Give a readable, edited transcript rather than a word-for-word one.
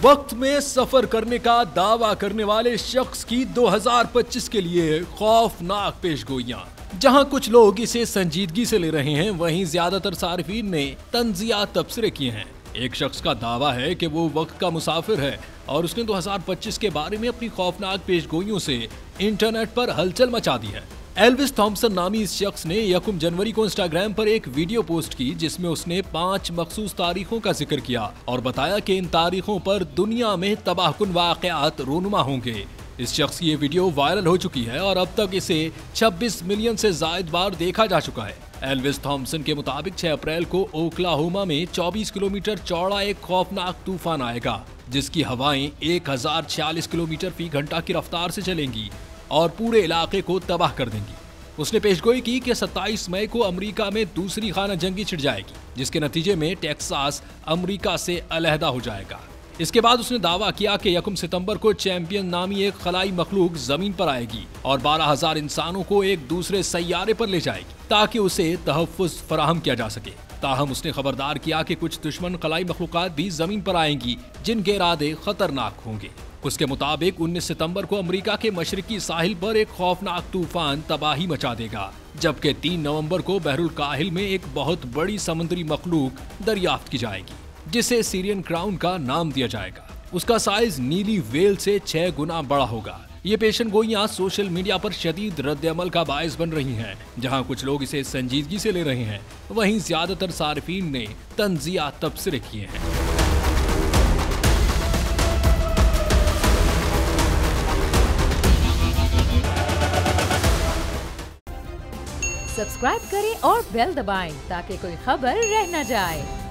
वक्त में सफर करने का दावा करने वाले शख्स की 2025 के लिए खौफनाक पेशगोइयां। जहां कुछ लोग इसे संजीदगी से ले रहे हैं, वहीं ज्यादातर सारिफीन ने तंजिया तबसरे किए हैं। एक शख्स का दावा है कि वो वक्त का मुसाफिर है और उसने 2025 के बारे में अपनी खौफनाक पेशगोइयों से इंटरनेट पर हलचल मचा दी है। एल्विस थॉम्पसन नामी इस शख्स ने 1 जनवरी को इंस्टाग्राम पर एक वीडियो पोस्ट की, जिसमें उसने 5 मखसूस तारीखों का जिक्र किया और बताया कि इन तारीखों पर दुनिया में तबाहकुन वाक़यात रोनुमा होंगे। इस शख्स की ये वीडियो वायरल हो चुकी है और अब तक इसे 26 मिलियन से ज्यादा बार देखा जा चुका है। एल्विस थॉम्पसन के मुताबिक 6 अप्रैल को ओक्लाहोमा में 24 किलोमीटर चौड़ा एक खौफनाक तूफान आएगा, जिसकी हवाएं 1046 किलोमीटर फी घंटा की रफ्तार से चलेंगी और पूरे इलाके को तबाह कर देंगी। उसने पेशगोई की कि 27 मई को अमेरिका में दूसरी खाना जंगी छिड़ जाएगी, जिसके नतीजे में टेक्सास अमेरिका से अलहदा हो जाएगा। इसके बाद उसने दावा किया कि 1 सितंबर को चैंपियन नामी एक खलाई मखलूक जमीन पर आएगी और 12,000 इंसानों को एक दूसरे सैयारे पर ले जाएगी ताकि उसे तहफ़्फ़ुज़ फराहम किया जा सके। ताहम उसने खबरदार किया कि कुछ दुश्मन खलाई मखलूकात भी जमीन पर आएंगी, जिनके इरादे खतरनाक होंगे। उसके मुताबिक 19 सितंबर को अमेरिका के मशरकी साहिल पर एक खौफनाक तूफान तबाही मचा देगा, जबकि 3 नवंबर को बहरुल काहिल में एक बहुत बड़ी समुद्री मखलूक दरियाफ्त की जाएगी, जिसे सीरियन क्राउन का नाम दिया जाएगा। उसका साइज नीली वेल से 6 गुना बड़ा होगा। ये पेशनगोइयां सोशल मीडिया पर शदीद रद्द-ए-अमल का बायस बन रही हैं। जहां कुछ लोग इसे संजीदगी से ले रहे हैं, वहीं ज्यादातर सारिफीन ने तंजिया तबसरे किए हैं। सब्सक्राइब करें और बेल दबाएं ताकि कोई खबर रह न जाए।